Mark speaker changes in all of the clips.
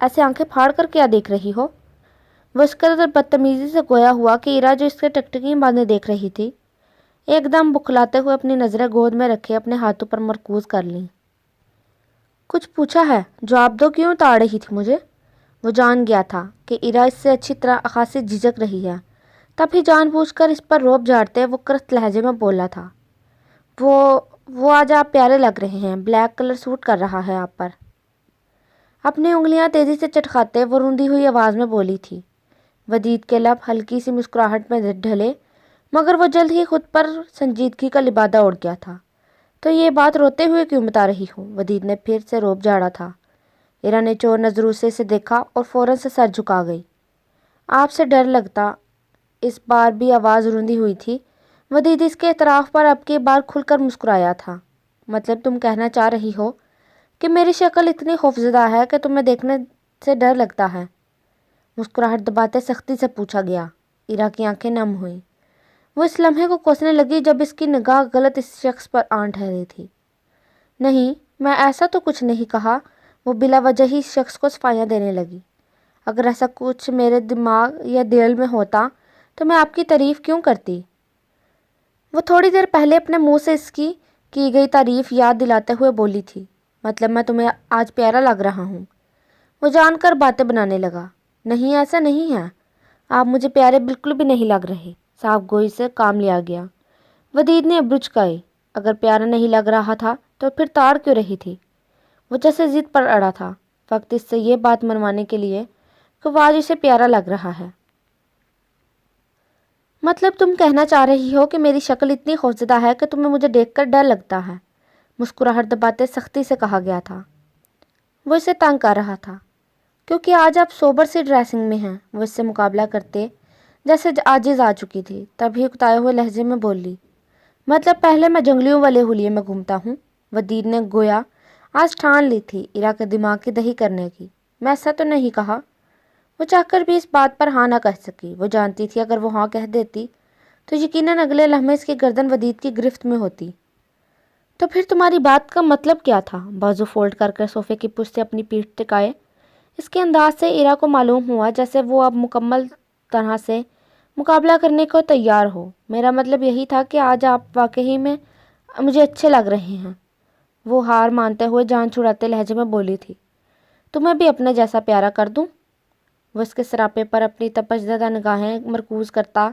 Speaker 1: ایسے آنکھیں پھاڑ کر کیا دیکھ رہی ہو؟ وہ اس قدر بدتمیزی سے گویا ہوا کہ ایرا جو اس کے ٹکٹکی باندھے دیکھ رہی تھی ایک دم بکھلاتے ہوئے اپنی نظریں گود میں رکھے اپنے ہاتھوں پر مرکوز کر لیں۔ کچھ پوچھا ہے؟ جواب دو، کیوں تاڑ رہی تھی مجھے؟ وہ جان گیا تھا کہ ایرا اس سے اچھی طرح خاصی جھجک رہی ہے، تب ہی جان بوجھ کر اس پر روب جھاڑتے وہ کرخت لہجے میں بولا تھا، وہ آج آپ پیارے لگ رہے ہیں، بلیک کلر سوٹ کر رہا ہے آپ پر۔ اپنی انگلیاں تیزی سے چٹکاتے وہ روندی ہوئی آواز میں بولی تھی۔ ودید کے لب ہلکی سی مسکراہٹ میں ڈھلے، مگر وہ جلد ہی خود پر سنجیدگی کا لبادہ اڑ گیا تھا۔ تو یہ بات روتے ہوئے کیوں بتا رہی ہوں؟ ودید نے پھر سے روب جھاڑا تھا۔ ایرا نے چور نظروں سے اسے دیکھا اور فوراً سے سر جھکا گئی۔ آپ سے ڈر لگتا؟ اس بار بھی آواز روندی ہوئی تھی۔ ودید اس کے اعتراف پر اب کی بار کھل کر مسکرایا تھا۔ مطلب تم کہنا چاہ رہی ہو کہ میری شکل اتنی خوفزدہ ہے کہ تمہیں دیکھنے سے ڈر لگتا ہے؟ مسکراہٹ دباتے سختی سے پوچھا گیا۔ ایرا کی آنکھیں نم ہوئیں۔ وہ اس لمحے کو کوسنے لگی جب اس کی نگاہ غلط اس شخص پر آن ٹھہری تھی۔ نہیں، میں ایسا تو کچھ نہیں کہا۔ وہ بلا وجہ ہی اس شخص کو صفائیاں دینے لگی۔ اگر ایسا کچھ میرے دماغ یا دل میں ہوتا تو میں آپ کی تعریف کیوں کرتی؟ وہ تھوڑی دیر پہلے اپنے منہ سے اس کی گئی تعریف یاد دلاتے ہوئے بولی تھی۔ مطلب میں تمہیں آج پیارا لگ رہا ہوں؟ وہ جان کر باتیں بنانے لگا۔ نہیں، ایسا نہیں ہے، آپ مجھے پیارے بالکل بھی نہیں لگ رہے۔ صاف گوئی سے کام لیا گیا۔ ودید نے ابرو چکائے۔ اگر پیارا نہیں لگ رہا تھا تو پھر تاڑ کیوں رہی تھی؟ وہ جیسے ضد پر اڑا تھا فقط اس سے یہ بات منوانے کے لیے کہ وہ آج اسے پیارا لگ رہا ہے۔ مطلب تم کہنا چاہ رہی ہو کہ میری شکل اتنی خوفزدہ ہے کہ تمہیں مجھے دیکھ کر ڈر لگتا ہے؟ مسکراہٹ دباتے سختی سے کہا گیا تھا۔ وہ اسے تنگ کر رہا تھا کیونکہ آج آپ سوبر سی ڈریسنگ میں ہیں۔ وہ اس سے مقابلہ کرتے جیسے عاجز آ چکی تھی، تبھی اکتائے ہوئے لہجے میں بولی۔ مطلب پہلے میں جنگلیوں والے حلیے میں گھومتا ہوں؟ ودید نے گویا آج ٹھان لی تھی ایرا کے دماغ کی دہی کرنے کی۔ میں ایسا تو نہیں کہا۔ وہ چاہ کر بھی اس بات پر ہاں نہ کہہ سکی۔ وہ جانتی تھی اگر وہ ہاں کہہ دیتی تو یقیناً اگلے لمحے اس کی گردن ودید کی گرفت میں ہوتی۔ تو پھر تمہاری بات کا مطلب کیا تھا؟ بازو فولڈ کر کر صوفے کی پشت سے اپنی پیٹھ ٹکائے۔ اس کے انداز سے ایرا کو معلوم ہوا جیسے وہ اب مکمل طرح سے مقابلہ کرنے کو تیار ہو۔ میرا مطلب یہی تھا کہ آج آپ واقعی میں مجھے اچھے لگ رہے ہیں۔ وہ ہار مانتے ہوئے جان چھڑاتے لہجے میں بولی تھی۔ تمہیں بھی اپنے جیسا پیارا کر دوں؟ وہ اس کے سراپے پر اپنی تپش زدہ نگاہیں مرکوز کرتا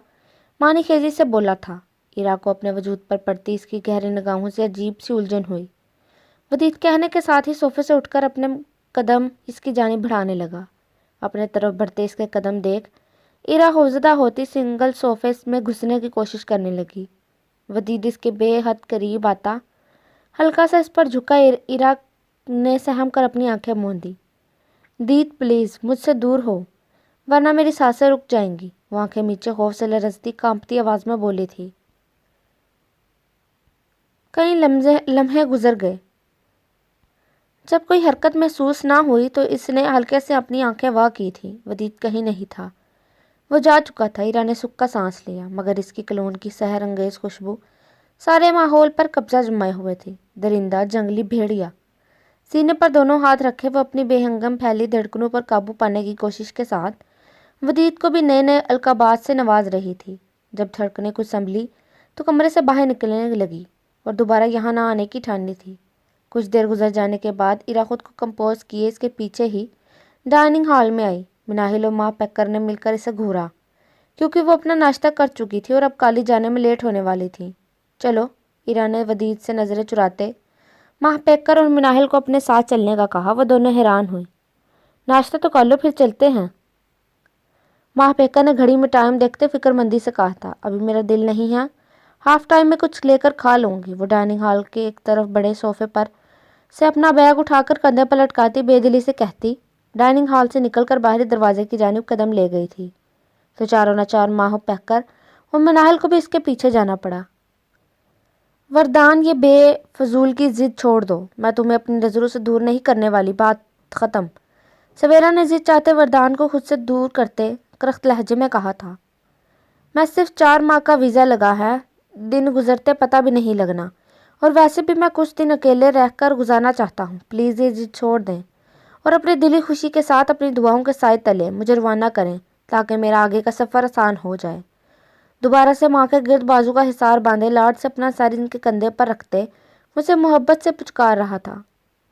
Speaker 1: معنی خیزی سے بولا تھا۔ ایرا کو اپنے وجود پر پڑتی اس کی گہری نگاہوں سے عجیب سی الجھن ہوئی۔ ودید کہنے کے ساتھ ہی صوفے سے اٹھ کر اپنے قدم اس کی جانب بڑھانے لگا۔ اپنے طرف بڑھتے اس کے قدم دیکھ ایرا خوفزدہ ہوتی سنگل صوفے میں گھسنے کی کوشش کرنے لگی۔ ودید اس کے بے حد قریب آتا ہلکا سا اس پر جھکا۔ ایرا نے سہم کر اپنی آنکھیں موندی۔ دید پلیز مجھ سے دور ہو ورنہ میری سانسیں رک جائیں گی۔ وہ آنکھیں نیچے خوف سے لرزتی کانپتی آواز میں بولی تھی۔ کئی لمحے گزر گئے۔ جب کوئی حرکت محسوس نہ ہوئی تو اس نے ہلکے سے اپنی آنکھیں وا کی تھی۔ ودید کہیں نہیں تھا، وہ جا چکا تھا۔ ایرا نے سکا سانس لیا، مگر اس کی کلون کی سحر انگیز خوشبو سارے ماحول پر قبضہ جمائے ہوئے تھی۔ درندہ، جنگلی بھیڑیا۔ سینے پر دونوں ہاتھ رکھے وہ اپنی بے ہنگم پھیلی دھڑکنوں پر قابو پانے کی کوشش کے ساتھ ودید کو بھی نئے نئے القابات سے نواز رہی تھی۔ جب دھڑکنیں کچھ سنبھلی تو کمرے سے باہر نکلنے لگی اور دوبارہ یہاں نہ آنے کی ٹھانی تھی۔ کچھ دیر گزر جانے کے بعد ایرا خود کو کمپوز کیے اس کے پیچھے ہی ڈائننگ ہال میں آئی۔ مناہل اور ماں پیکر نے مل کر اسے گھورا کیونکہ وہ اپنا ناشتہ کر چکی تھی اور اب کالج جانے میں لیٹ ہونے والی تھی۔ چلو، ایرا نے ودید سے نظریں چراتے ماہ پیکر اور مناہل کو اپنے ساتھ چلنے کا کہا۔ وہ دونوں حیران ہوئی۔ ناشتہ تو کر لو پھر چلتے ہیں۔ ماہ پیکر نے گھڑی میں ٹائم دیکھتے فکر مندی سے کہا تھا۔ ابھی میرا دل نہیں ہے، ہاف ٹائم میں کچھ لے کر کھا لوں گی۔ وہ ڈائننگ ہال کے ایک طرف بڑے صوفے پر سے اپنا بیگ اٹھا کر کندھے پر لٹکاتی بے دلی سے کہتی ڈائننگ ہال سے نکل کر باہری دروازے کی جانب قدم لے گئی تھی۔ تو چاروں ناچار ماہ پیکر اور مناہل کو بھی اس کے پیچھے جانا پڑا۔ وردان، یہ بے فضول کی ضد چھوڑ دو، میں تمہیں اپنی نظروں سے دور نہیں کرنے والی، بات ختم۔ سویرا نے ضد چاہتے وردان کو خود سے دور کرتے کرخت لہجے میں کہا تھا۔ میں صرف 4 ماہ کا ویزا لگا ہے، دن گزرتے پتہ بھی نہیں لگنا، اور ویسے بھی میں کچھ دن اکیلے رہ کر گزارنا چاہتا ہوں۔ پلیز یہ ضد چھوڑ دیں اور اپنی دلی خوشی کے ساتھ اپنی دعاؤں کے سائے تلے مجھے روانہ کریں تاکہ میرا آگے کا سفر آسان ہو جائے۔ دوبارہ سے ماں کے گرد بازو کا حصار باندھے لاڈ سے اپنا سر ان کے کندھے پر رکھتے مجھے محبت سے پچکار رہا تھا،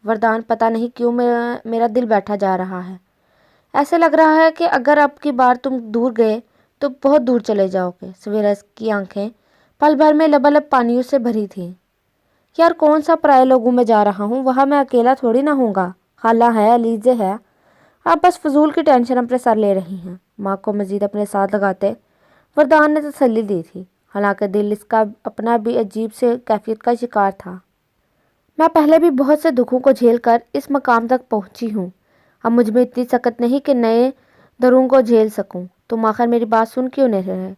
Speaker 1: وردان پتہ نہیں کیوں میرا دل بیٹھا جا رہا ہے۔ ایسے لگ رہا ہے کہ اگر اب کی بار تم دور گئے تو بہت دور چلے جاؤ گے۔ سویرا کی آنکھیں پل بھر میں لبالب پانیوں سے بھری تھیں۔ یار کون سا پرائے لوگوں میں جا رہا ہوں، وہاں میں اکیلا تھوڑی نہ ہوں گا، خالہ ہے، علیزے ہے، آپ بس فضول کی ٹینشن اپنے سر لے رہی ہیں۔ ماں کو مزید اپنے ساتھ لگاتے وردان نے تسلی دی تھی، حالانکہ دل اس کا اپنا بھی عجیب سے کیفیت کا شکار تھا۔ میں پہلے بھی بہت سے دکھوں کو جھیل کر اس مقام تک پہنچی ہوں، اب مجھ میں اتنی سکت نہیں کہ نئے دروں کو جھیل سکوں۔ تم آخر میری بات سن کیوں نہیں رہے؟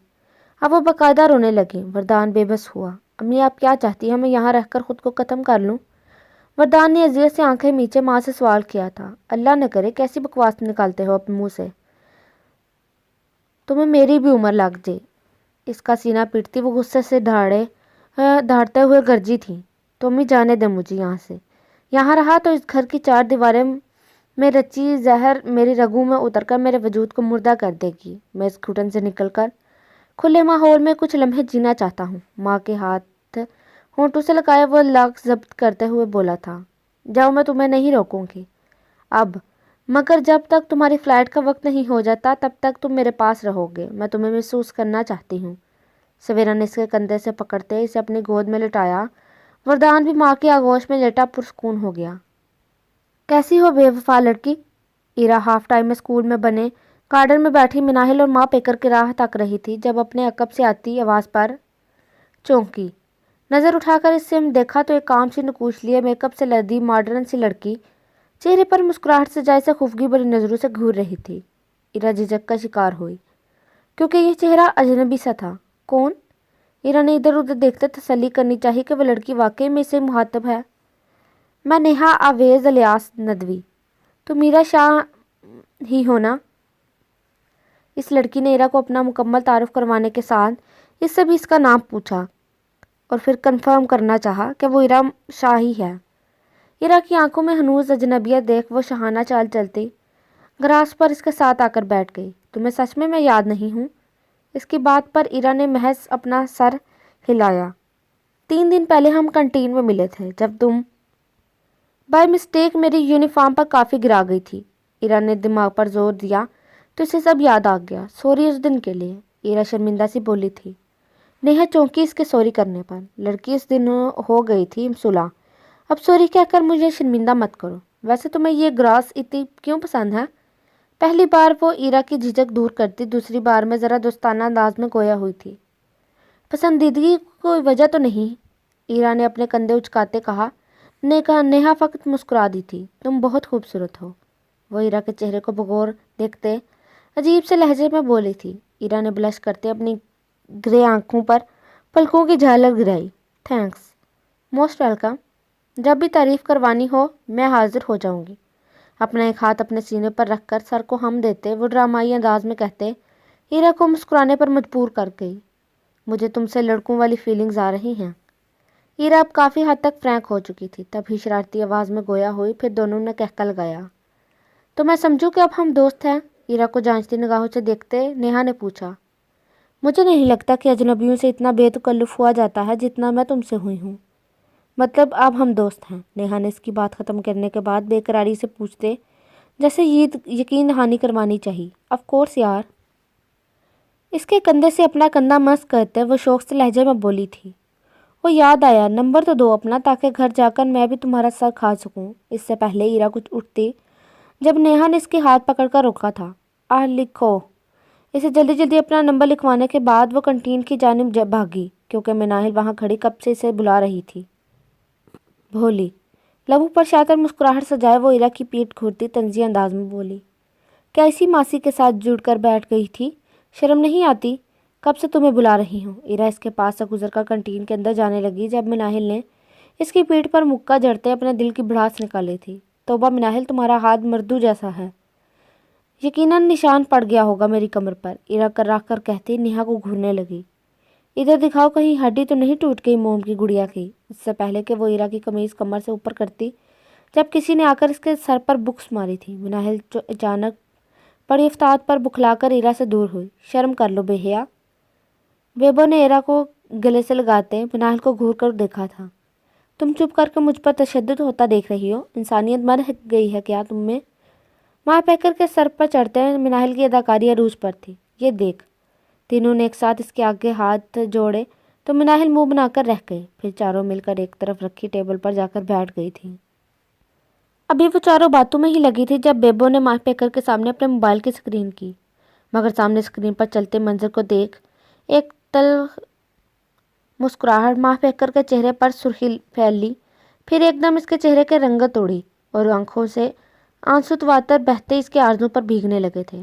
Speaker 1: اب وہ باقاعدہ رونے لگی۔ وردان بے بس ہوا۔ امی آپ کیا چاہتی ہیں، میں یہاں رہ کر خود کو ختم کر لوں؟ وردان نے اذیت سے آنکھیں میچے ماں سے سوال کیا تھا۔ اللہ نہ کرے، کیسی بکواس نکالتے ہو اپنے منہ سے، تمہیں میری بھی عمر لگ جائے۔ اس کا سینہ پیٹتی وہ غصے سے دھاڑتے ہوئے گرجی تھی۔ تو امی جانے دیں مجھے یہاں سے، یہاں رہا تو اس گھر کی چار دیواریں میں رچی زہر میری رگوں میں اتر کر میرے وجود کو مردہ کر دے گی۔ میں اس گھٹن سے نکل کر کھلے ماحول میں کچھ لمحے جینا چاہتا ہوں۔ ماں کے ہاتھ ہونٹوں سے لگائے وہ لفظ ضبط کرتے ہوئے بولا تھا، جاؤ میں تمہیں نہیں روکوں گی اب، مگر جب تک تمہاری فلائٹ کا وقت نہیں ہو جاتا تب تک تم میرے پاس رہو گے، میں تمہیں محسوس کرنا چاہتی ہوں۔ سویرا نے اس کے کندھے سے پکڑتے اسے اپنی گود میں لٹایا۔ وردان بھی ماں کی آغوش میں لیٹا پرسکون ہو گیا۔ کیسی ہو بے وفا لڑکی؟ ایرا ہاف ٹائم میں اسکول میں بنے گارڈن میں بیٹھی مناہل اور ماں پیکر کی راہ تک رہی تھی جب اپنے عقب سے آتی آواز پر چونکی۔ نظر اٹھا کر اس سے دیکھا تو ایک کام سی نکوش لیے میک اپ سے لدی ماڈرن سی لڑکی چہرے پر مسکراہٹ سے جیسے خفگی بری نظروں سے گھور رہی تھی۔ ایرا جھجک کا شکار ہوئی کیونکہ یہ چہرہ اجنبی سا تھا۔ کون؟ ایرا نے ادھر ادھر دیکھتے تسلی کرنی چاہیے کہ وہ لڑکی واقعی میں سے مخاطب ہے۔ میں نیہا آویز الیاس ندوی، تو میرا شاہ ہی ہونا؟ اس لڑکی نے ایرا کو اپنا مکمل تعارف کروانے کے ساتھ اس سے بھی اس کا نام پوچھا اور پھر کنفرم کرنا چاہا کہ وہ ایرا شاہی ہے۔ ایرا کی آنکھوں میں ہنوز اجنبیت دیکھ وہ شاہانہ چال چلتی گراس پر اس کے ساتھ آ کر بیٹھ گئی۔ تمہیں سچ میں یاد نہیں ہوں؟ اس کی بات پر ایرا نے محض اپنا سر ہلایا۔ 3 دن پہلے ہم کنٹین میں ملے تھے جب تم بائی مسٹیک میری یونیفارم پر کافی گرا گئی تھی۔ ایرا نے دماغ پر زور دیا تو اسے سب یاد آ گیا۔ سوری اس دن کے لیے، ایرا شرمندہ سی بولی تھی۔ نیہا چونکی اس کے سوری کرنے پر۔ لڑکی اس دن ہو گئی تھی صلح، اب سوری کہہ کر مجھے شرمندہ مت کرو۔ ویسے تمہیں یہ گراس اتنی کیوں پسند ہے؟ پہلی بار وہ ایرا کی جھجک دور کرتی، دوسری بار میں ذرا دوستانہ انداز میں گویا ہوئی تھی۔ پسندیدگی کی کوئی وجہ تو نہیں، ایرا نے اپنے کندھے اچکاتے کہا۔ نیہا فقط مسکرا دی تھی۔ تم بہت خوبصورت ہو، وہ ایرا کے چہرے کو بغور دیکھتے عجیب سے لہجے میں بولی تھی۔ ایرا نے بلش کرتے اپنی گرے آنکھوں پر پلکوں کی جھالک گرائی۔ تھینکس، موسٹ ویلکم، جب بھی تعریف کروانی ہو میں حاضر ہو جاؤں گی۔ اپنا ایک ہاتھ اپنے سینے پر رکھ کر سر کو ہم دیتے وہ ڈرامائی انداز میں کہتے ایرا کو مسکرانے پر مجبور کر گئی۔ مجھے تم سے لڑکوں والی فیلنگز آ رہی ہیں۔ ایرا اب کافی حد تک فرینک ہو چکی تھی، تب ہی شرارتی آواز میں گویا ہوئی، پھر دونوں نے کہکا لگایا۔ تو میں سمجھوں کہ اب ہم دوست ہیں؟ ایرا کو جانچتی نگاہوں سے دیکھتے نیہا نے پوچھا۔ مجھے نہیں لگتا کہ اجنبیوں سے اتنا بے تکلف ہوا جاتا ہے جتنا میں تم سے ہوئی ہوں۔ مطلب اب ہم دوست ہیں؟ نیہا نے اس کی بات ختم کرنے کے بعد بے قراری سے پوچھتے جیسے یہ یقین دہانی کروانی چاہیے۔ آف کورس یار، اس کے کندھے سے اپنا کندھا مس کرتے وہ شوق سے لہجے میں بولی تھی۔ وہ یاد آیا، نمبر تو دو اپنا تاکہ گھر جا کر میں بھی تمہارا سر کھا سکوں۔ اس سے پہلے ایرا کچھ اٹھتی جب نیہا نے اس کے ہاتھ پکڑ کر روکا تھا۔ لکھو۔ اسے جلدی جلدی اپنا نمبر لکھوانے کے بعد وہ کنٹین کی جانب بھاگی کیونکہ مناہل وہاں کھڑی کب سے اسے بلا رہی تھی۔ بھولی لبوں پر شاطر مسکراہٹ سجائے وہ ایرا کی پیٹھ گھورتی طنزی انداز میں بولی، کیا اسی ماسی کے ساتھ جڑ کر بیٹھ گئی تھی؟ شرم نہیں آتی؟ کب سے تمہیں بلا رہی ہوں؟ ایرا اس کے پاس سے گزر کر کنٹین کے اندر جانے لگی جب مناہل نے اس کی پیٹھ پر مکہ جڑتے اپنے دل کی بھڑاس نکالی تھی۔ توبہ مناہل، تمہارا ہاتھ مردو جیسا ہے، یقیناً نشان پڑ گیا ہوگا میری کمر پر، ایرا کر کہتی نیہا کو گھورنے لگی۔ ادھر دکھاؤ، کہیں ہڈی تو نہیں ٹوٹ گئی موم کی گڑیا کی؟ اس سے پہلے کہ وہ ایرا کی قمیض کمر سے اوپر کرتی جب کسی نے آ کر اس کے سر پر بکس ماری تھی۔ مناہل اچانک بڑی افتاد پر بکھلا کر ایرا سے دور ہوئی۔ شرم کر لو بے حیا۔ بیبو نے ایرا کو گلے سے لگاتے مناہل کو گھور کر دیکھا تھا۔ تم چپ کر کے مجھ پر تشدد ہوتا دیکھ رہی ہو؟ انسانیت مر گئی ہے کیا تم میں؟ ماں پیکر کے سر پر چڑھتے ہیں مناہل کی اداکاری عروج پر تھی۔ یہ دیکھ۔ تینوں نے ایک ساتھ اس کے آگے ہاتھ جوڑے تو مناہل منہ بنا کر رہ گئی، پھر چاروں مل کر ایک طرف رکھی ٹیبل پر جا کر بیٹھ گئی تھی۔ ابھی وہ چاروں باتوں میں ہی لگی تھی جب بیبو نے ماں پیکر کے سامنے اپنے موبائل کی اسکرین کی، مگر سامنے اسکرین پر چلتے منظر کو دیکھ ایک تلخ مسکراہٹ ماں پیکر کے چہرے پر سرخی پھیل لی، پھر ایک دم اس کے چہرے کے رنگت اڑی اور آنکھوں سے آنسو تواتر بہتے اس کے آرزو پر بھیگنے لگے تھے۔